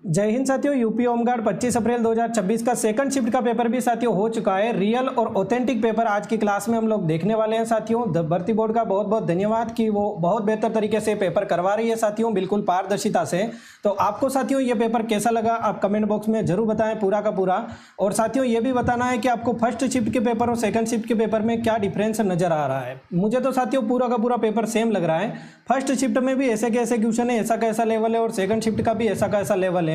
जय हिंद साथियों। UP home guard 25 अप्रैल 2026 का सेकंड शिफ्ट का पेपर भी साथियों हो चुका है। रियल और ऑथेंटिक पेपर आज की क्लास में हम लोग देखने वाले हैं साथियों। भर्ती बोर्ड का बहुत बहुत धन्यवाद कि वो बहुत बेहतर तरीके से पेपर करवा रही है साथियों, बिल्कुल पारदर्शिता से। तो आपको साथियों ये पेपर कैसा लगा आप कमेंट बॉक्स में जरूर बताएं पूरा का पूरा। और साथियों ये भी बताना है कि आपको फर्स्ट शिफ्ट के पेपर और सेकंड शिफ्ट के पेपर में क्या डिफरेंस नजर आ रहा है। मुझे तो साथियों पूरा का पूरा पेपर सेम लग रहा है। फर्स्ट शिफ्ट में भी ऐसे कैसे क्वेश्चन है, ऐसा कैसा लेवल है, और सेकंड शिफ्ट का भी ऐसा कैसा लेवल है।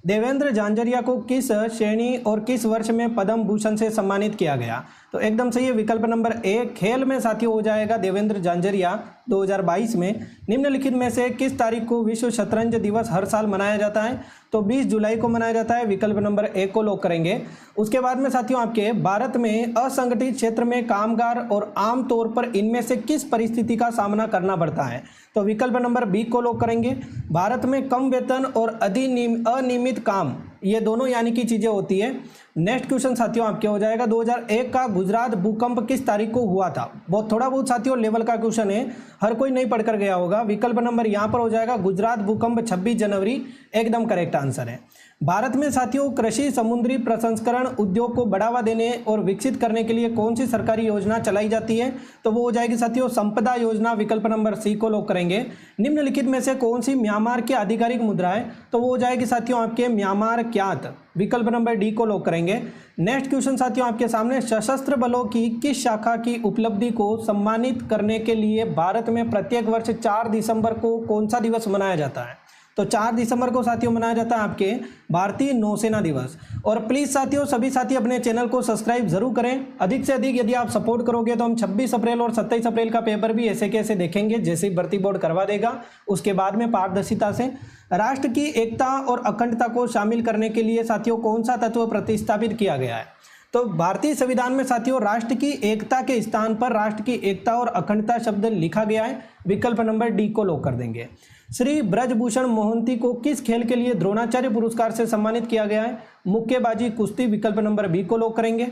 देवेंद्र झांझरिया को किस श्रेणी और किस वर्ष में पद्म भूषण से सम्मानित किया गया? तो एकदम सही है विकल्प नंबर ए, खेल में साथियों हो जाएगा देवेंद्र झांझरिया 2022 में। निम्नलिखित में से किस तारीख को विश्व शतरंज दिवस हर साल मनाया जाता है? तो 20 जुलाई को मनाया जाता है। विकल्प नंबर ए को लॉक करेंगे। उसके बाद में साथियों आपके भारत में असंगठित क्षेत्र में कामगार और आमतौर पर इनमें से किस परिस्थिति का सामना करना पड़ता है? तो विकल्प नंबर बी को लॉक करेंगे। भारत में कम वेतन और अनियमित काम, ये दोनों यानी कि चीजें होती है। नेक्स्ट क्वेश्चन साथियों आपके हो जाएगा 2001 का गुजरात भूकंप किस तारीख को हुआ था? बहुत थोड़ा बहुत साथियों लेवल का क्वेश्चन है, हर कोई नहीं पढ़कर गया होगा। विकल्प नंबर यहाँ पर हो जाएगा गुजरात भूकंप 26 जनवरी, एकदम करेक्ट आंसर है। भारत में साथियों कृषि समुद्री प्रसंस्करण उद्योग को बढ़ावा देने और विकसित करने के लिए कौन सी सरकारी योजना चलाई जाती है? तो वो हो जाएगी साथियों संपदा योजना। विकल्प नंबर सी को लॉक करेंगे। निम्नलिखित में से कौन सी म्यांमार की आधिकारिक मुद्रा है? तो वो हो जाएगी साथियों आपके म्यांमार क्यात। विकल्प नंबर डी को लॉक करेंगे। नेक्स्ट क्वेश्चन साथियों आपके सामने, सशस्त्र बलों की किस शाखा की उपलब्धि को सम्मानित करने के लिए भारत में प्रत्येक वर्ष 4 दिसंबर को कौन सा दिवस मनाया जाता है? तो 4 दिसंबर को साथियों मनाया जाता है आपके भारतीय नौसेना दिवस। और प्लीज़ साथियों सभी साथी अपने चैनल को सब्सक्राइब जरूर करें। अधिक से अधिक यदि आप सपोर्ट करोगे तो हम 26 अप्रैल और 27 अप्रैल का पेपर भी ऐसे कैसे देखेंगे जैसे ही भर्ती बोर्ड करवा देगा। उसके बाद में पारदर्शिता से राष्ट्र की एकता और अखंडता को शामिल करने के लिए साथियों कौन सा तत्व प्रतिस्थापित किया गया है? तो भारतीय संविधान में साथियों राष्ट्र की एकता के स्थान पर राष्ट्र की एकता और अखंडता शब्द लिखा गया है। विकल्प नंबर डी को लॉक कर देंगे। श्री ब्रजभूषण मोहंती को किस खेल के लिए द्रोणाचार्य पुरस्कार से सम्मानित किया गया है? मुक्केबाजी, कुश्ती। विकल्प नंबर बी को लॉक करेंगे।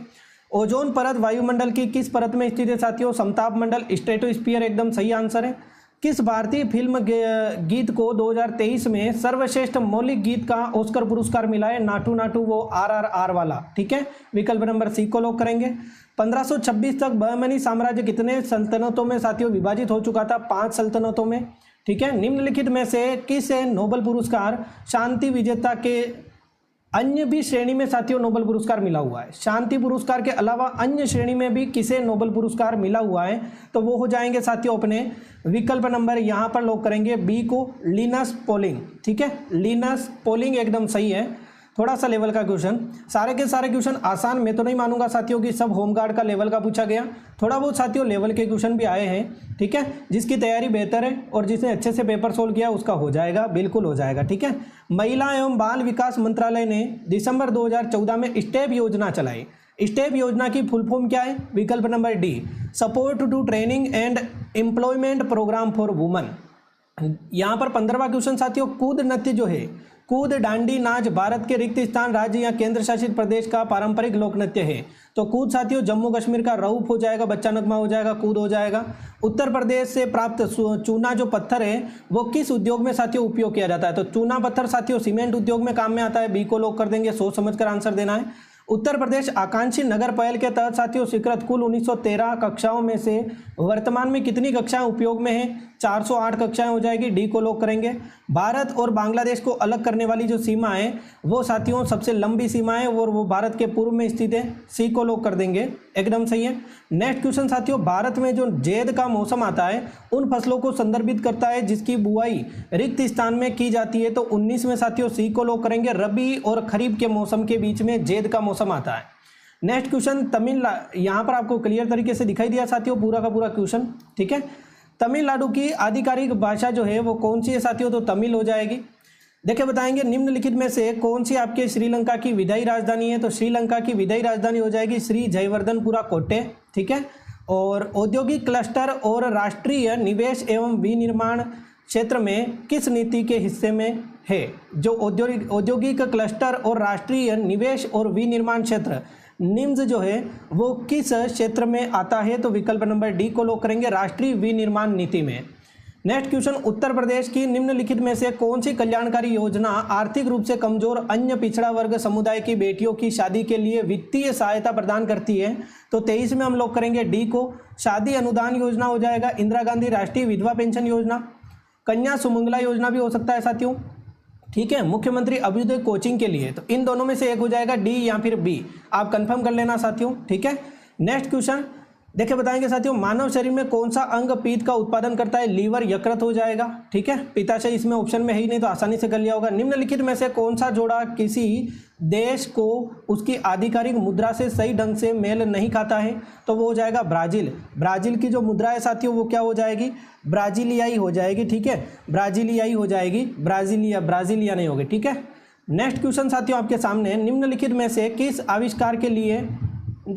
ओजोन परत वायुमंडल की किस परत में स्थित है साथियों? समताप मंडल, स्ट्रेटोस्फीयर, एकदम सही आंसर है। किस भारतीय फिल्म गीत को 2023 में सर्वश्रेष्ठ मौलिक गीत का ऑस्कर पुरस्कार मिला है? नाटू नाटू, वो RRR वाला, ठीक है। विकल्प नंबर सी को लॉक करेंगे। 1526 तक बहमनी साम्राज्य कितने सल्तनतों में साथियों विभाजित हो चुका था? 5 सल्तनतों में, ठीक है। निम्नलिखित में से किसे नोबेल पुरस्कार शांति विजेता के अन्य भी श्रेणी में साथियों नोबेल पुरस्कार मिला हुआ है? शांति पुरस्कार के अलावा अन्य श्रेणी में भी किसे नोबेल पुरस्कार मिला हुआ है? तो वो हो जाएंगे साथियों अपने विकल्प नंबर यहाँ पर लॉक करेंगे बी को, लिनस पॉलिंग, ठीक है। लिनस पॉलिंग एकदम सही है। थोड़ा सा लेवल का क्वेश्चन, सारे के सारे क्वेश्चन आसान मैं तो नहीं मानूंगा साथियों कि सब होमगार्ड का लेवल का पूछा गया। थोड़ा बहुत साथियों लेवल के क्वेश्चन भी आए हैं, ठीक है। जिसकी तैयारी बेहतर है और जिसने अच्छे से पेपर सोल्व किया उसका हो जाएगा, बिल्कुल हो जाएगा, ठीक है। महिला एवं बाल विकास मंत्रालय ने दिसंबर 2014 में स्टेप योजना चलाई। स्टेप योजना की फुल फॉर्म क्या है? विकल्प number D, support to training and employment programme for women. यहाँ पर 15वां क्वेश्चन साथियों, कूद नृत्य जो है, कूद डांडी नाच भारत के रिक्त स्थान, राज्य या केंद्र शासित प्रदेश का पारंपरिक लोक नृत्य है। तो कूद साथियों जम्मू कश्मीर का रऊफ हो जाएगा, बच्चा नगमा हो जाएगा, कूद हो जाएगा। उत्तर प्रदेश से प्राप्त चूना जो पत्थर है वो किस उद्योग में साथियों उपयोग किया जाता है? तो चूना पत्थर साथियों सीमेंट उद्योग में काम में आता है। बी को लॉक कर देंगे, सोच समझकर आंसर देना है। उत्तर प्रदेश आकांक्षी नगर पहल के तहत साथियों स्वीकृत कुल 1913 कक्षाओं में से वर्तमान में कितनी कक्षाएं उपयोग में हैं? 408 कक्षाएं हो जाएगी। डी को लॉक करेंगे। भारत और बांग्लादेश को अलग करने वाली जो सीमा है वो साथियों सबसे लंबी सीमा है और वो भारत के पूर्व में स्थित है। सी को लॉक कर देंगे, एकदम सही है। नेक्स्ट क्वेश्चन साथियों, भारत में जो जेद का मौसम आता है उन फसलों को संदर्भित करता है जिसकी बुआई रिक्त स्थान में की जाती है। तो 19 में साथियों सी को लॉक करेंगे। रबी और खरीफ के मौसम के बीच में जेद का मौसम आता है। नेक्स्ट क्वेश्चन तमिलनाडु, यहाँ पर आपको क्लियर तरीके से दिखाई दिया साथियों पूरा का पूरा क्वेश्चन, ठीक है। तमिलनाडु की आधिकारिक भाषा जो है वो कौन सी है साथियों? तो तमिल हो जाएगी। देखिए बताएंगे निम्नलिखित में से कौन सी आपके श्रीलंका की विदाई राजधानी है? तो श्रीलंका की विदाई राजधानी हो जाएगी श्री जयवर्धनपुरा कोट्टे, ठीक है। और औद्योगिक क्लस्टर और राष्ट्रीय निवेश एवं विनिर्माण क्षेत्र में किस नीति के हिस्से में है? जो औद्योगिक क्लस्टर और राष्ट्रीय निवेश और विनिर्माण क्षेत्र निम्स जो है वो किस क्षेत्र में आता है? तो विकल्प नंबर डी को लॉक करेंगे, राष्ट्रीय विनिर्माण नीति में। नेक्स्ट क्वेश्चन, उत्तर प्रदेश की निम्नलिखित में से कौन सी कल्याणकारी योजना आर्थिक रूप से कमजोर अन्य पिछड़ा वर्ग समुदाय की बेटियों की शादी के लिए वित्तीय सहायता प्रदान करती है? तो 23 में हम लोग करेंगे डी को। शादी अनुदान योजना हो जाएगा, इंदिरा गांधी राष्ट्रीय विधवा पेंशन योजना, कन्या सुमंगला योजना भी हो सकता है साथियों, ठीक है, मुख्यमंत्री अभ्युदय कोचिंग के लिए। तो इन दोनों में से एक हो जाएगा, डी या फिर बी, आप कंफर्म कर लेना साथियों, ठीक है। नेक्स्ट क्वेश्चन देखिए, बताएंगे साथियों, मानव शरीर में कौन सा अंग पीत का उत्पादन करता है? लीवर, यकृत हो जाएगा, ठीक है। पित्ताशय इसमें ऑप्शन में है ही नहीं, तो आसानी से कर लिया होगा। निम्नलिखित में से कौन सा जोड़ा किसी देश को उसकी आधिकारिक मुद्रा से सही ढंग से मेल नहीं खाता है? तो वो हो जाएगा ब्राजील। ब्राजील की जो मुद्रा है साथियों वो क्या हो जाएगी? ब्राजीलियाई हो जाएगी, ठीक है, ब्राजीलियाई हो जाएगी, ब्राजीलिया नहीं होगी, ठीक है। नेक्स्ट क्वेश्चन साथियों आपके सामने, निम्नलिखित में से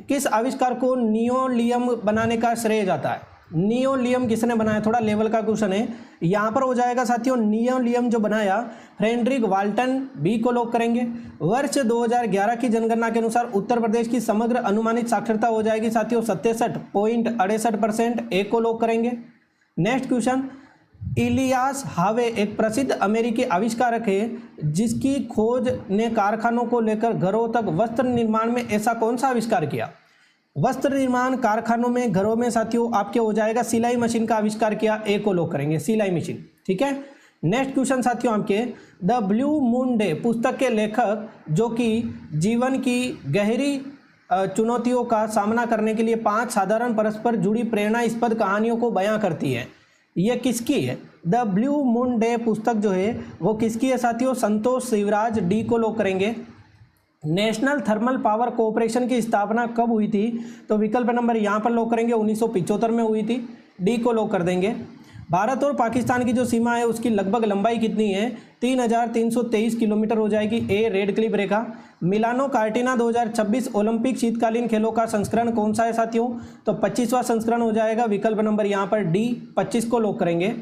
किस आविष्कार को नियोलियम बनाने का श्रेय जाता है? नियोलियम किसने बनाया? थोड़ा लेवल का क्वेश्चन है, यहाँ पर हो जाएगा साथियों, नियोलियम जो बनाया फ्रेडरिक वाल्टन, बी को लॉक करेंगे। वर्ष 2011 की जनगणना के अनुसार उत्तर प्रदेश की समग्र अनुमानित साक्षरता हो जाएगी साथियों 67.68%, ए को लॉक करेंगे। नेक्स्ट क्वेश्चन, इलियास हावे एक प्रसिद्ध अमेरिकी आविष्कारक है जिसकी खोज ने कारखानों को लेकर घरों तक वस्त्र निर्माण में ऐसा कौन सा आविष्कार किया? वस्त्र निर्माण कारखानों में, घरों में साथियों आपके हो जाएगा सिलाई मशीन का आविष्कार किया, ए को लॉक करेंगे, सिलाई मशीन, ठीक है। नेक्स्ट क्वेश्चन साथियों आपके, द ब्लू मून डे पुस्तक के लेखक जो कि जीवन की गहरी चुनौतियों का सामना करने के लिए 5 साधारण परस्पर जुड़ी प्रेरणास्पद कहानियों को बयां करती है, ये किसकी है? द ब्लू मून डे पुस्तक जो है वो किसकी है साथियों? संतोष शिवराज, डी को लॉक करेंगे। नेशनल थर्मल पावर कॉरपोरेशन की स्थापना कब हुई थी? तो विकल्प नंबर यहाँ पर लॉक करेंगे, 1975 में हुई थी, डी को लॉक कर देंगे। भारत और पाकिस्तान की जो सीमा है उसकी लगभग लंबाई कितनी है? 3323 किलोमीटर हो जाएगी, ए रेड क्लिप रेखा। मिलानो कार्टिना 2026 ओलंपिक शीतकालीन खेलों का संस्करण कौन सा है साथियों? तो 25वां संस्करण हो जाएगा, विकल्प नंबर यहाँ पर डी 25 को लॉक करेंगे।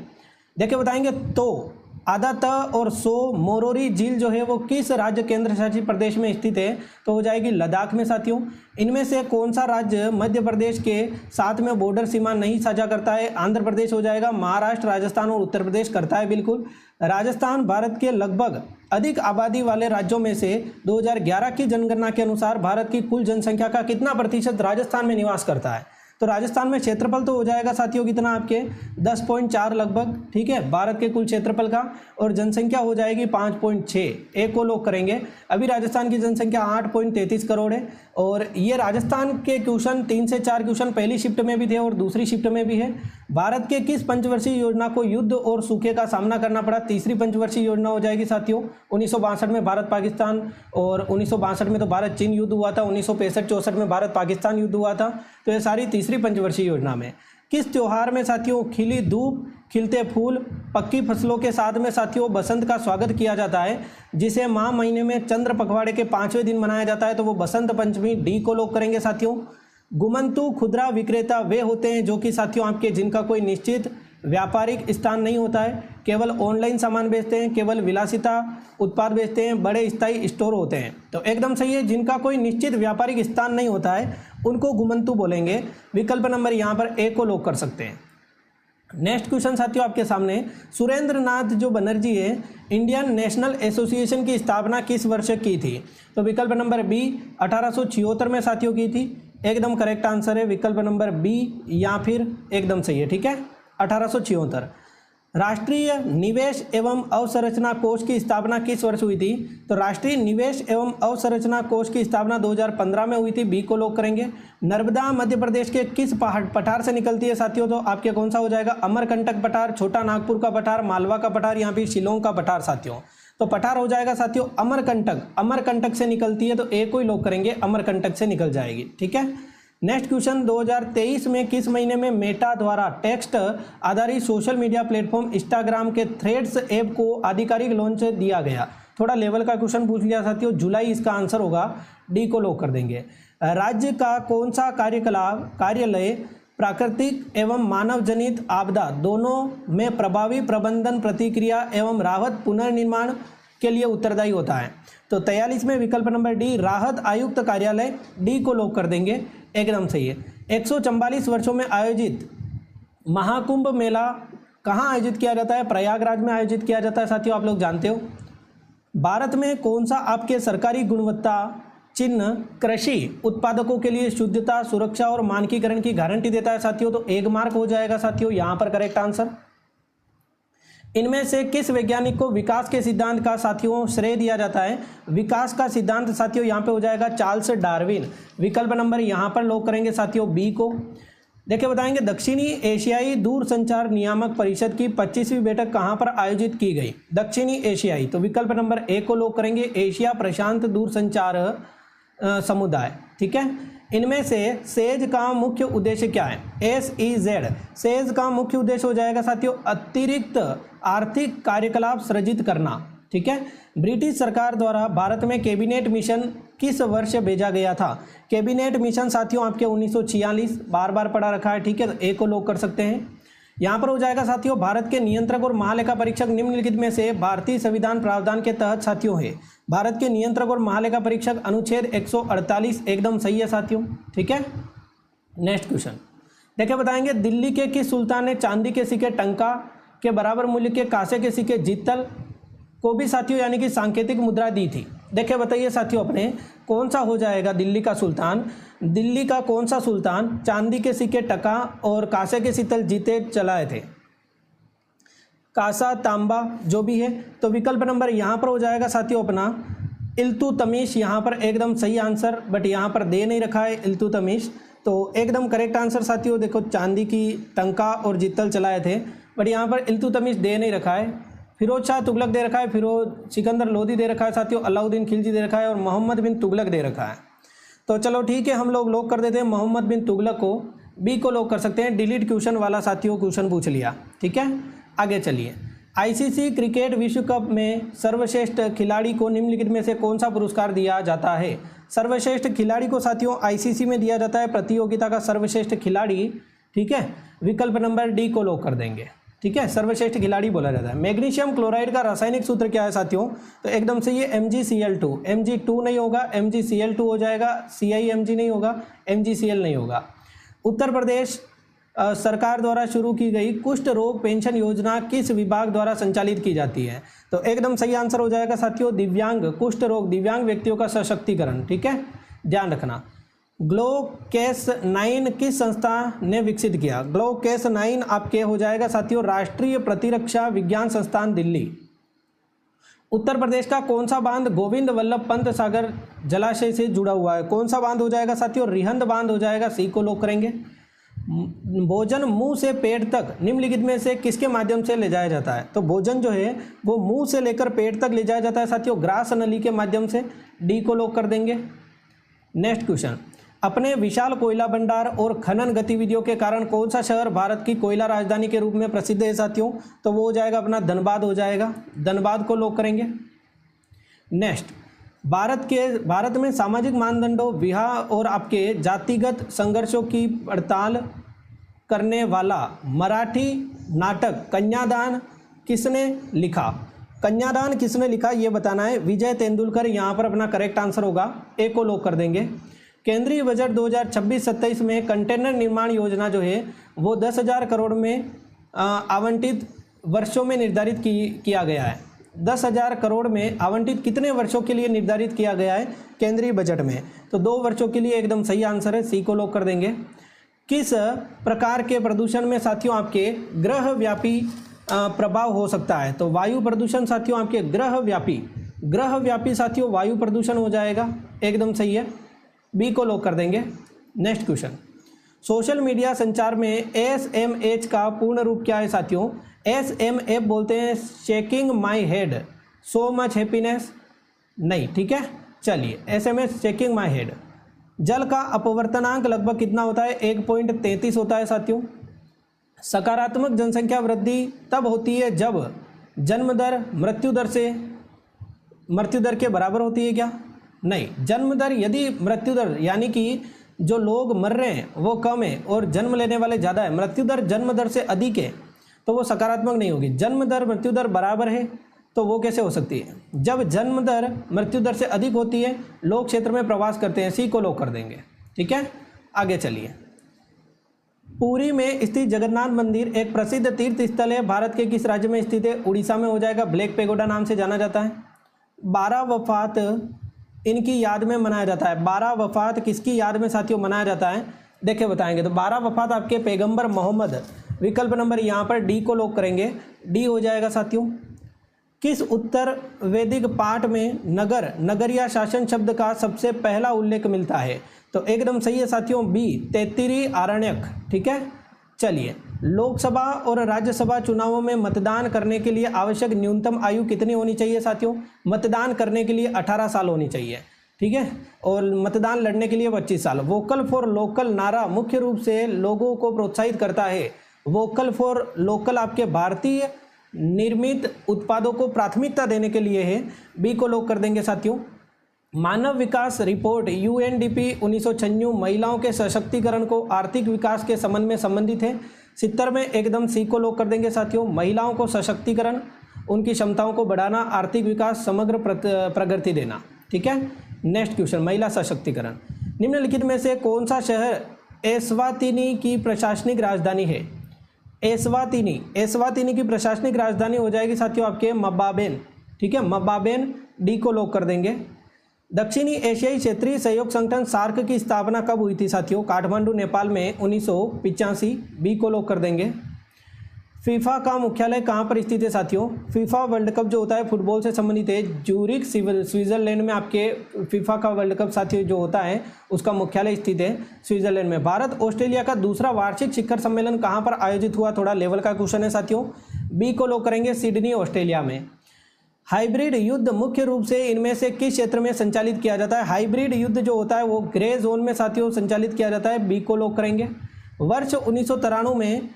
देखिए बताएंगे, तो आधा त और सो मोरोरी झील जो है वो किस राज्य केंद्र शासित प्रदेश में स्थित है? तो हो जाएगी लद्दाख में साथियों। इनमें से कौन सा राज्य मध्य प्रदेश के साथ में बॉर्डर सीमा नहीं साझा करता है? आंध्र प्रदेश हो जाएगा, महाराष्ट्र, राजस्थान और उत्तर प्रदेश करता है बिल्कुल। राजस्थान भारत के लगभग अधिक आबादी वाले राज्यों में से 2011 की जनगणना के अनुसार भारत की कुल जनसंख्या का कितना प्रतिशत राजस्थान में निवास करता है? तो राजस्थान में क्षेत्रफल तो हो जाएगा साथियों कितना आपके 10.4 लगभग, ठीक है, भारत के कुल क्षेत्रफल का, और जनसंख्या हो जाएगी 5.6, ए को लॉक करेंगे। अभी राजस्थान की जनसंख्या 8.33 करोड़ है। और ये राजस्थान के क्वेश्चन 3 से 4 क्वेश्चन पहली शिफ्ट में भी थे और दूसरी शिफ्ट में भी है। भारत के किस पंचवर्षीय योजना को युद्ध और सूखे का सामना करना पड़ा? तीसरी पंचवर्षीय योजना हो जाएगी साथियों। 1962 में भारत पाकिस्तान, और 1962 में तो भारत चीन युद्ध हुआ था, 1965-64 में भारत पाकिस्तान युद्ध हुआ था। तो ये सारी तीसरी पंचवर्षीय योजना में। किस त्योहार में साथियों खिली धूप, खिलते फूल, पक्की फसलों के साथ में साथियों बसंत का स्वागत किया जाता है, जिसे माह महीने में चंद्र पखवाड़े के 5वें दिन मनाया जाता है? तो वो बसंत पंचमी, डी को लॉक करेंगे साथियों। गुमंतु खुदरा विक्रेता वे होते हैं जो कि साथियों आपके जिनका कोई निश्चित व्यापारिक स्थान नहीं होता है, केवल ऑनलाइन सामान बेचते हैं, केवल विलासिता उत्पाद बेचते हैं, बड़े स्थायी स्टोर होते हैं। तो एकदम सही है, जिनका कोई निश्चित व्यापारिक स्थान नहीं होता है उनको गुमंतु बोलेंगे। विकल्प नंबर यहाँ पर ए को लॉक कर सकते हैं। नेक्स्ट क्वेश्चन साथियों आपके सामने, सुरेंद्र नाथ जो बनर्जी है, इंडियन नेशनल एसोसिएशन की स्थापना किस वर्ष की थी? तो विकल्प नंबर बी 1876 में साथियों की थी, एकदम करेक्ट आंसर है विकल्प नंबर बी, या फिर एकदम सही है, ठीक है, 1876। राष्ट्रीय निवेश एवं अवसंरचना कोष की स्थापना किस वर्ष हुई थी? तो राष्ट्रीय निवेश एवं अवसंरचना कोष की स्थापना 2015 में हुई थी, बी को लॉक करेंगे। नर्मदा मध्य प्रदेश के किस पठार से निकलती है साथियों? तो आपके कौन सा हो जाएगा? अमरकंटक पठार, छोटा नागपुर का पठार, मालवा का पठार, यहाँ पे शिलोंग का पठार साथियों। तो पठार हो जाएगा साथियों अमरकंटक, अमरकंटक से निकलती है, तो ए को ही लॉक करेंगे, अमरकंटक से निकल जाएगी, ठीक है। नेक्स्ट क्वेश्चन, 2023 में किस महीने में मेटा द्वारा टेक्स्ट आधारित सोशल मीडिया प्लेटफॉर्म इंस्टाग्राम के थ्रेड्स ऐप को आधिकारिक लॉन्च दिया गया? थोड़ा लेवल का क्वेश्चन पूछ लिया साथियों, जुलाई इसका आंसर होगा, डी को लॉक कर देंगे। राज्य का कौन सा कार्यालय प्राकृतिक एवं मानव जनित आपदा दोनों में प्रभावी प्रबंधन, प्रतिक्रिया एवं राहत पुनर्निर्माण के लिए उत्तरदायी होता है? तो 43 में विकल्प नंबर डी राहत आयुक्त कार्यालय, डी को लॉक कर देंगे, एकदम सही है। 144 वर्षों में आयोजित महाकुंभ मेला कहाँ आयोजित किया जाता है? प्रयागराज में आयोजित किया जाता है साथियों, आप लोग जानते हो। भारत में कौन सा आपके सरकारी गुणवत्ता चिन्ह कृषि उत्पादकों के लिए शुद्धता, सुरक्षा और मानकीकरण की गारंटी देता है साथियों? तो 1 मार्क हो जाएगा साथियों यहाँ पर करेक्ट आंसर। इनमें से किस वैज्ञानिक को विकास के सिद्धांत का साथियों श्रेय दिया जाता है? विकास का सिद्धांत साथियों यहाँ पे हो जाएगा चार्ल्स डार्विन। विकल्प नंबर यहाँ पर लॉक करेंगे साथियों बी को। देखिए बताएंगे दक्षिणी एशियाई दूरसंचार नियामक परिषद की 25वीं बैठक कहाँ पर आयोजित की गई? दक्षिणी एशियाई, तो विकल्प नंबर ए को लॉक करेंगे, एशिया प्रशांत दूरसंचार समुदाय। ठीक है, इनमें से सेज का मुख्य उद्देश्य क्या है? SEZ, सेज का मुख्य उद्देश्य हो जाएगा साथियों अतिरिक्त आर्थिक कार्यकलाप सृजित करना। ठीक है, ब्रिटिश सरकार द्वारा भारत में कैबिनेट मिशन किस वर्ष भेजा गया था? कैबिनेट मिशन साथियों आपके 1946, बार बार पढ़ा रखा है। ठीक है, तो ए को लॉक कर सकते हैं। यहाँ पर हो जाएगा साथियों भारत के नियंत्रक और महालेखा परीक्षक निम्नलिखित में से भारतीय संविधान प्रावधान के तहत साथियों है? भारत के नियंत्रक और महालेखा परीक्षक अनुच्छेद 148 एकदम सही है साथियों। ठीक है, नेक्स्ट क्वेश्चन देखिए बताएंगे दिल्ली के किस सुल्तान ने चांदी के सिक्के टंका के बराबर मूल्य के कांसे के सिक्के जित्तल को भी साथियों यानी कि सांकेतिक मुद्रा दी थी? देखिए बताइए साथियों अपने कौन सा हो जाएगा दिल्ली का सुल्तान? दिल्ली का कौन सा सुल्तान चांदी के सिक्के टका और कांसे के सिक्के जीते चलाए थे? कासा, तांबा जो भी है। तो विकल्प नंबर यहाँ पर हो जाएगा साथियों अपना इल्तुतमिश, यहाँ पर एकदम सही आंसर, बट यहाँ पर दे नहीं रखा है इल्तुतमिश, तो एकदम करेक्ट आंसर साथियों देखो चांदी की टंका और जित्तल चलाए थे, बट यहाँ पर इल्तुतमिश दे नहीं रखा है। फिरोज शाह तुगलक दे रखा है, फिरोज सिकंदर लोधी दे रखा है साथियों, अलाउद्दीन खिलजी दे रखा है और मोहम्मद बिन तुगलक दे रखा है। तो चलो ठीक है, हम लोग लॉक कर देते हैं मोहम्मद बिन तुगलक को, बी को लॉक कर सकते हैं। डिलीट क्वेश्चन वाला साथियों क्वेश्चन पूछ लिया। ठीक है, आगे चलिए। ICC क्रिकेट विश्व कप में सर्वश्रेष्ठ खिलाड़ी को निम्नलिखित में से कौन सा पुरस्कार दिया जाता है? सर्वश्रेष्ठ खिलाड़ी को साथियों ICC में दिया जाता है प्रतियोगिता का सर्वश्रेष्ठ खिलाड़ी। ठीक है, विकल्प नंबर डी को लॉक कर देंगे। ठीक है, सर्वश्रेष्ठ खिलाड़ी बोला जाता है। मैग्नीशियम क्लोराइड का रासायनिक सूत्र क्या है साथियों? तो एकदम से ये MgCl2, Mg2 नहीं होगा, MgCl2 हो जाएगा, CiMg नहीं होगा, MgCl नहीं होगा। उत्तर प्रदेश सरकार द्वारा शुरू की गई कुष्ठ रोग पेंशन योजना किस विभाग द्वारा संचालित की जाती है? तो एकदम सही आंसर हो जाएगा साथियों दिव्यांग कुष्ठ रोग, दिव्यांग व्यक्तियों का सशक्तिकरण। ठीक है, ध्यान रखना। ग्लोकेस9 किस संस्था ने विकसित किया? ग्लोकेस9 आपके हो जाएगा साथियों राष्ट्रीय प्रतिरक्षा विज्ञान संस्थान दिल्ली। उत्तर प्रदेश का कौन सा बांध गोविंद वल्लभ पंत सागर जलाशय से जुड़ा हुआ है? कौन सा बांध हो जाएगा साथियों? रिहंद बांध हो जाएगा, सी को लॉक करेंगे। भोजन मुंह से पेट तक निम्नलिखित में से किसके माध्यम से ले जाया जाता है? तो भोजन जो है वो मुंह से लेकर पेट तक ले जाया जाता है साथियों ग्रास नली के माध्यम से, डी को लॉक कर देंगे। नेक्स्ट क्वेश्चन, अपने विशाल कोयला भंडार और खनन गतिविधियों के कारण कौन सा शहर भारत की कोयला राजधानी के रूप में प्रसिद्ध है साथियों? तो वो हो जाएगा अपना धनबाद हो जाएगा, धनबाद को लॉक करेंगे। नेक्स्ट, भारत में सामाजिक मानदंडों, विवाह और आपके जातिगत संघर्षों की पड़ताल करने वाला मराठी नाटक कन्यादान किसने लिखा? कन्यादान किसने लिखा ये बताना है। विजय तेंदुलकर यहाँ पर अपना करेक्ट आंसर होगा, ए को लॉक कर देंगे। केंद्रीय बजट 2026-27 में कंटेनर निर्माण योजना जो है वो 10,000 करोड़ में आवंटित वर्षों में निर्धारित किया गया है। 10,000 करोड़ में आवंटित कितने वर्षों के लिए निर्धारित किया गया है केंद्रीय बजट में? तो 2 वर्षों के लिए एकदम सही आंसर है, सी को लॉक कर देंगे। किस प्रकार के प्रदूषण में साथियों आपके ग्रह व्यापी प्रभाव हो सकता है? तो वायु प्रदूषण साथियों आपके ग्रह व्यापी साथियों वायु प्रदूषण हो जाएगा, एकदम सही है, बी को लॉक कर देंगे। नेक्स्ट क्वेश्चन, सोशल मीडिया संचार में SMH का पूर्ण रूप क्या है साथियों? SMH बोलते हैं shaking my head, so much happiness नहीं। ठीक है, चलिए SMS शेकिंग माई हेड। जल का अपवर्तनांक लगभग कितना होता है? 1.33 होता है साथियों। सकारात्मक जनसंख्या वृद्धि तब होती है जब जन्म दर मृत्यु दर के बराबर होती है क्या? नहीं, जन्म दर यदि मृत्यु दर यानी कि जो लोग मर रहे हैं वो कम है और जन्म लेने वाले ज़्यादा है, मृत्यु दर जन्म दर से अधिक है तो वो सकारात्मक नहीं होगी। जन्म दर मृत्यु दर बराबर है तो वो कैसे हो सकती है? जब जन्म दर मृत्यु दर से अधिक होती है लोग क्षेत्र में प्रवास करते हैं, सी को लॉक कर देंगे। ठीक है, आगे चलिए। पुरी में स्थित जगन्नाथ मंदिर एक प्रसिद्ध तीर्थ स्थल है, भारत के किस राज्य में स्थित है? उड़ीसा में हो जाएगा, ब्लैक पेगोडा नाम से जाना जाता है। 12 वफात इनकी याद में मनाया जाता है। 12 वफात किसकी याद में साथियों मनाया जाता है? देखिए बताएंगे। तो 12 वफात आपके पैगंबर मोहम्मद, विकल्प नंबर यहाँ पर डी को लॉक करेंगे, डी हो जाएगा साथियों। किस उत्तर वैदिक पाठ में नगर, नगरिया शासन शब्द का सबसे पहला उल्लेख मिलता है? तो एकदम सही है साथियों, बी, तैत्तिरी आरण्यक। ठीक है, चलिए। लोकसभा और राज्यसभा चुनावों में मतदान करने के लिए आवश्यक न्यूनतम आयु कितनी होनी चाहिए साथियों? मतदान करने के लिए 18 साल होनी चाहिए। ठीक है, और मतदान लड़ने के लिए 25 साल। वोकल फॉर लोकल नारा मुख्य रूप से लोगों को प्रोत्साहित करता है। वोकल फॉर लोकल आपके भारतीय निर्मित उत्पादों को प्राथमिकता देने के लिए है, बी को लॉक कर देंगे साथियों। मानव विकास रिपोर्ट यूएनडीपी 1996 महिलाओं के सशक्तिकरण को आर्थिक विकास के संबंध में संबंधित है। 70 में एकदम सी को लॉक कर देंगे साथियों। महिलाओं को सशक्तिकरण, उनकी क्षमताओं को बढ़ाना, आर्थिक विकास, समग्र प्रगति देना। ठीक है, नेक्स्ट क्वेश्चन, महिला सशक्तिकरण। निम्नलिखित में से कौन सा शहर एस्वातिनी की प्रशासनिक राजधानी है? एस्वातिनी, एस्वातिनी की प्रशासनिक राजधानी हो जाएगी साथियों आपके मबाबेन। ठीक है, मबाबेन, डी को लॉक कर देंगे। दक्षिणी एशियाई क्षेत्रीय सहयोग संगठन सार्क की स्थापना कब हुई थी साथियों? काठमांडू नेपाल में 1985, बी को लॉक कर देंगे। फीफा का मुख्यालय कहाँ पर स्थित है साथियों? फीफा वर्ल्ड कप जो होता है फुटबॉल से संबंधित है, ज्यूरिख स्विट्जरलैंड में आपके फीफा का वर्ल्ड कप साथियों जो होता है उसका मुख्यालय स्थित है स्विट्जरलैंड में। भारत ऑस्ट्रेलिया का दूसरा वार्षिक शिखर सम्मेलन कहाँ पर आयोजित हुआ? थोड़ा लेवल का क्वेश्चन है साथियों, बी को लॉक करेंगे, सिडनी ऑस्ट्रेलिया में। हाइब्रिड युद्ध मुख्य रूप से इनमें से किस क्षेत्र में संचालित किया जाता है? हाइब्रिड युद्ध जो होता है वो ग्रे जोन में साथियों संचालित किया जाता है, बी को लॉक करेंगे। वर्ष 1993 में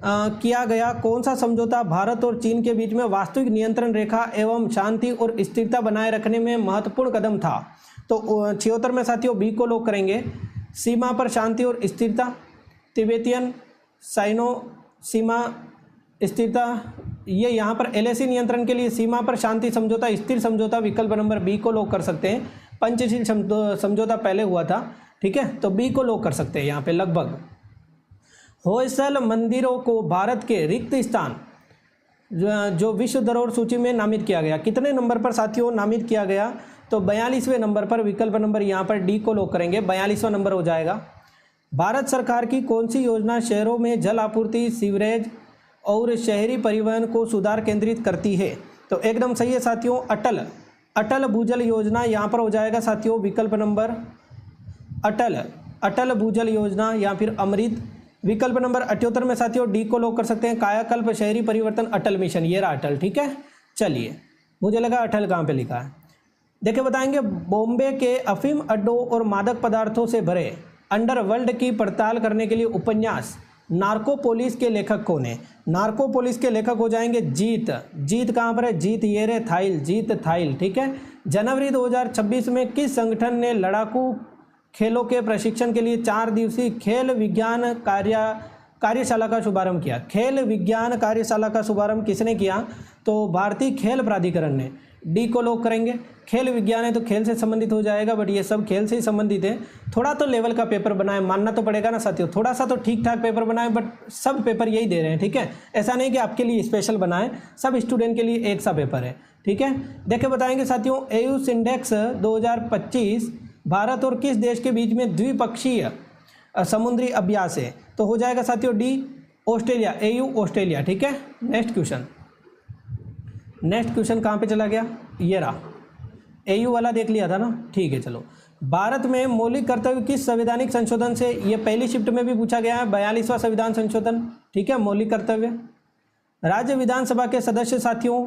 किया गया कौन सा समझौता भारत और चीन के बीच में वास्तविक नियंत्रण रेखा एवं शांति और स्थिरता बनाए रखने में महत्वपूर्ण कदम था? तो 76 में साथियों बी को लॉक करेंगे, सीमा पर शांति और स्थिरता, तिब्बतियन साइनो सीमा स्थिरता, ये यहाँ पर एलएसी नियंत्रण के लिए सीमा पर शांति समझौता, स्थिर समझौता, विकल्प नंबर बी को लॉक कर सकते हैं। पंचशील समझौता पहले हुआ था। ठीक है, तो बी को लॉक कर सकते हैं यहाँ पे लगभग। होयसल मंदिरों को भारत के रिक्त स्थान जो विश्व धरोहर सूची में नामित किया गया, कितने नंबर पर साथियों नामित किया गया? तो 42वें नंबर पर, विकल्प नंबर यहाँ पर डी को लॉक करेंगे, 42वां नंबर हो जाएगा। भारत सरकार की कौन सी योजना शहरों में जल आपूर्ति, सीवरेज और शहरी परिवहन को सुधार केंद्रित करती है? तो एकदम सही है साथियों, अटल भूजल योजना यहाँ पर हो जाएगा साथियों, विकल्प नंबर अटल भूजल योजना या फिर अमृत। विकल्प नंबर 78 में साथियों डी को लॉक कर सकते हैं, कायाकल्प शहरी परिवर्तन अटल मिशन, ये रहा अटल। ठीक है, चलिए, मुझे लगा अटल कहाँ पे लिखा है। देखिए बताएंगे, बॉम्बे के अफीम अड्डों और मादक पदार्थों से भरे अंडरवर्ल्ड की पड़ताल करने के लिए उपन्यास नार्कोपोलिस के लेखक कौन है? नार्कोपोलिस के लेखक हो जाएंगे जीत कहाँ पर है? जीत ये रे थाइल, जीत थाइल। ठीक है, जनवरी 2026 में किस संगठन ने लड़ाकू खेलों के प्रशिक्षण के लिए 4 दिवसीय खेल विज्ञान कार्यशाला का शुभारंभ किया? खेल विज्ञान कार्यशाला का शुभारंभ किसने किया? तो भारतीय खेल प्राधिकरण ने, डी को लॉक करेंगे। खेल विज्ञान है तो खेल से संबंधित हो जाएगा, बट ये सब खेल से ही संबंधित है। थोड़ा तो लेवल का पेपर बनाए, मानना तो पड़ेगा ना साथियों, थोड़ा सा तो ठीक ठाक पेपर बनाए, बट सब पेपर यही दे रहे हैं। ठीक है, ऐसा नहीं कि आपके लिए स्पेशल बनाए, सब स्टूडेंट के लिए एक सा पेपर है। ठीक है, देखिए बताएंगे साथियों, एयूस इंडेक्स 2025 भारत और किस देश के बीच में द्विपक्षीय समुद्री अभ्यास है? तो हो जाएगा साथियों डी, ऑस्ट्रेलिया, एयू ऑस्ट्रेलिया। ठीक है, नेक्स्ट क्वेश्चन कहाँ पे चला गया? ये रहा, एयू वाला देख लिया था ना। ठीक है, चलो। भारत में मौलिक कर्तव्य किस संवैधानिक संशोधन से, ये पहली शिफ्ट में भी पूछा गया है, 42वां संविधान संशोधन। ठीक है, मौलिक कर्तव्य। राज्य विधानसभा के सदस्य साथियों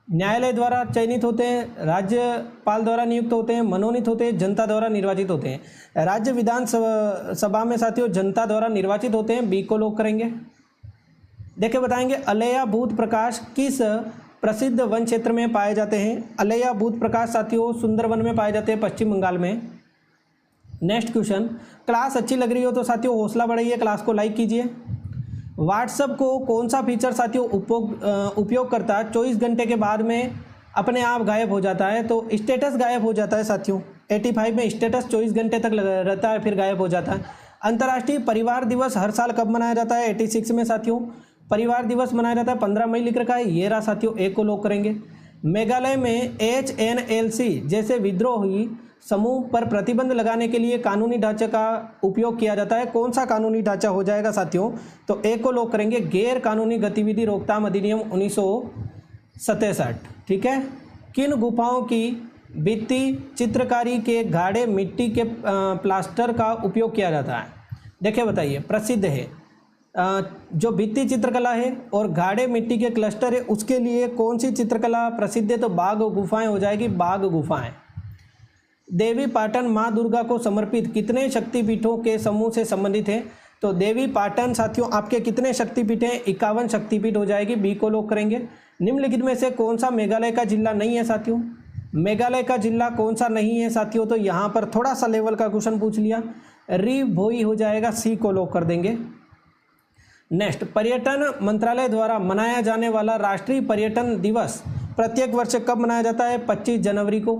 न्यायालय द्वारा चयनित होते हैं, राज्यपाल द्वारा नियुक्त होते हैं, मनोनीत होते हैं, जनता द्वारा निर्वाचित होते हैं? राज्य विधानसभा में साथियों जनता द्वारा निर्वाचित होते हैं, बी को लॉक करेंगे। देखिए बताएंगे, अलेया भूत प्रकाश किस प्रसिद्ध वन क्षेत्र में पाए जाते हैं? अलेया भूत प्रकाश साथियों सुंदरवन में पाए जाते हैं, पश्चिम बंगाल में। नेक्स्ट क्वेश्चन, क्लास अच्छी लग रही हो तो साथियों हौसला बढ़ाइए, क्लास को लाइक कीजिए। व्हाट्सएप को कौन सा फीचर साथियों उपयोग करता है 24 घंटे के बाद में अपने आप गायब हो जाता है? तो स्टेटस गायब हो जाता है साथियों। 85 में स्टेटस 24 घंटे तक रहता है, फिर गायब हो जाता है। अंतर्राष्ट्रीय परिवार दिवस हर साल कब मनाया जाता है? 86 में साथियों परिवार दिवस मनाया जाता है, 15 मई लिख रखा है, ये रहा साथियों, एक को लॉक करेंगे। मेघालय में HNLC जैसे विद्रोही समूह पर प्रतिबंध लगाने के लिए कानूनी ढांचे का उपयोग किया जाता है, कौन सा कानूनी ढांचा हो जाएगा साथियों? तो एक को लॉक करेंगे, गैर कानूनी गतिविधि रोकथाम अधिनियम 1967। ठीक है। किन गुफाओं की भित्ति चित्रकारी के गाढ़े मिट्टी के प्लास्टर का उपयोग किया जाता है? देखिए बताइए, प्रसिद्ध है जो भित्ति चित्रकला है और गाढ़े मिट्टी के क्लस्टर है, उसके लिए कौन सी चित्रकला प्रसिद्ध है? तो बाघ गुफाएं हो जाएगी, बाघ गुफाएं। देवी पाटन माँ दुर्गा को समर्पित कितने शक्तिपीठों के समूह से संबंधित है? तो देवी पाटन साथियों आपके कितने शक्तिपीठ हैं? 51 शक्तिपीठ हो जाएगी, बी को लॉक करेंगे। निम्नलिखित में से कौन सा मेघालय का जिला नहीं है साथियों? मेघालय का जिला कौन सा नहीं है साथियों? तो यहाँ पर थोड़ा सा लेवल का क्वेश्चन पूछ लिया, री भोई हो जाएगा, सी को लॉक कर देंगे। नेक्स्ट, पर्यटन मंत्रालय द्वारा मनाया जाने वाला राष्ट्रीय पर्यटन दिवस प्रत्येक वर्ष कब मनाया जाता है? 25 जनवरी को।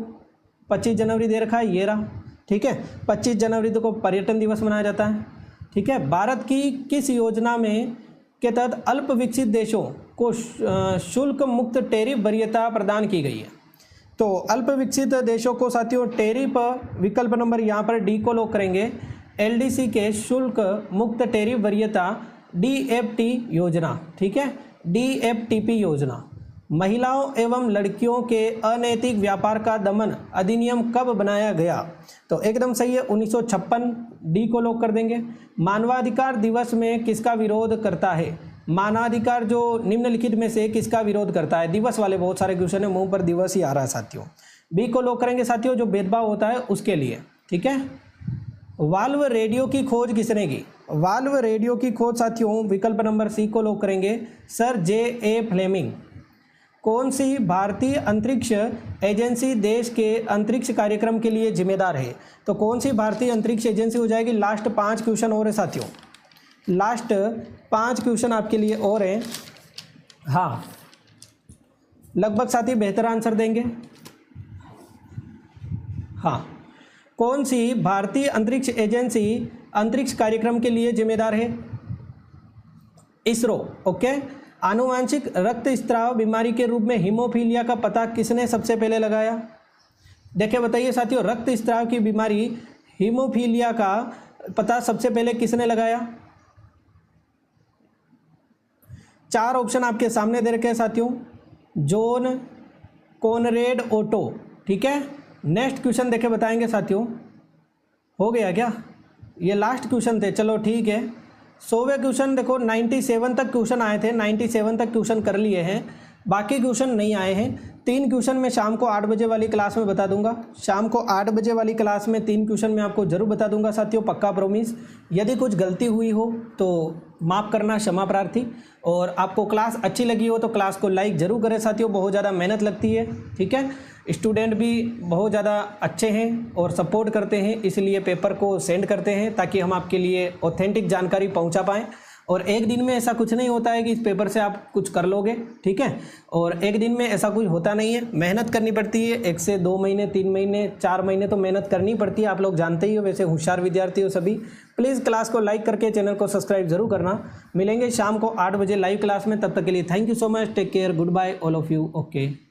25 जनवरी दे रखा है, ये रहा। ठीक है, 25 जनवरी को पर्यटन दिवस मनाया जाता है। ठीक है। भारत की किस योजना में के तहत अल्प विकसित देशों को शुल्क मुक्त टैरिफ वरीयता प्रदान की गई है? तो अल्प विकसित देशों को साथियों टैरिफ विकल्प नंबर यहाँ पर डी को लॉक करेंगे, LDC के शुल्क मुक्त टैरिफ वरीयता DFT योजना। ठीक है, DFTP योजना। महिलाओं एवं लड़कियों के अनैतिक व्यापार का दमन अधिनियम कब बनाया गया? तो एकदम सही है, 1956, डी को लॉक कर देंगे। मानवाधिकार दिवस में किसका विरोध करता है? मानवाधिकार जो निम्नलिखित में से किसका विरोध करता है? दिवस वाले बहुत सारे क्वेश्चन है, मुंह पर दिवस ही आ रहा है साथियों। बी को लॉक करेंगे साथियों, जो भेदभाव होता है उसके लिए। ठीक है। वाल्व रेडियो की खोज किसने की? वाल्व रेडियो की खोज साथियों विकल्प नंबर सी को लॉक करेंगे, सर J.A. फ्लेमिंग। कौन सी भारतीय अंतरिक्ष एजेंसी देश के अंतरिक्ष कार्यक्रम के लिए जिम्मेदार है? तो कौन सी भारतीय अंतरिक्ष एजेंसी हो जाएगी? लास्ट 5 क्वेश्चन और है साथियों, लास्ट 5 क्वेश्चन आपके लिए और हैं। हाँ, लगभग साथी बेहतर आंसर देंगे। हाँ, कौन सी भारतीय अंतरिक्ष एजेंसी अंतरिक्ष कार्यक्रम के लिए जिम्मेदार है? इसरो। ओके। आनुवांशिक रक्तस्राव बीमारी के रूप में हीमोफीलिया का पता किसने सबसे पहले लगाया? देखिए बताइए साथियों, रक्तस्राव की बीमारी हीमोफीलिया का पता सबसे पहले किसने लगाया? 4 ऑप्शन आपके सामने दे रखे हैं साथियों, जॉन कॉनरेड ओटो। ठीक है। नेक्स्ट क्वेश्चन देखे बताएंगे साथियों। हो गया क्या? ये लास्ट क्वेश्चन थे, चलो ठीक है। 100वें क्वेश्चन देखो, 97 तक क्वेश्चन आए थे, 97 तक क्वेश्चन कर लिए हैं, बाकी क्वेश्चन नहीं आए हैं। 3 क्वेश्चन मैं शाम को 8 बजे वाली क्लास में बता दूंगा। शाम को 8 बजे वाली क्लास में 3 क्वेश्चन मैं आपको जरूर बता दूंगा साथियों, पक्का प्रॉमिस। यदि कुछ गलती हुई हो तो माफ़ करना, क्षमा प्रार्थी। और आपको क्लास अच्छी लगी हो तो क्लास को लाइक जरूर करें साथियों, बहुत ज़्यादा मेहनत लगती है। ठीक है। स्टूडेंट भी बहुत ज़्यादा अच्छे हैं और सपोर्ट करते हैं, इसलिए पेपर को सेंड करते हैं ताकि हम आपके लिए ऑथेंटिक जानकारी पहुंचा पाएँ। और एक दिन में ऐसा कुछ नहीं होता है कि इस पेपर से आप कुछ कर लोगे। ठीक है। और एक दिन में ऐसा कुछ होता नहीं है, मेहनत करनी पड़ती है। 1 से 2 महीने, 3 महीने, 4 महीने तो मेहनत करनी पड़ती है, आप लोग जानते ही हो। वैसे होशियार विद्यार्थी हो सभी। प्लीज़ क्लास को लाइक करके चैनल को सब्सक्राइब जरूर करना। मिलेंगे शाम को 8 बजे लाइव क्लास में, तब तक के लिए thank you so much, take care, good bye all of you. Okay.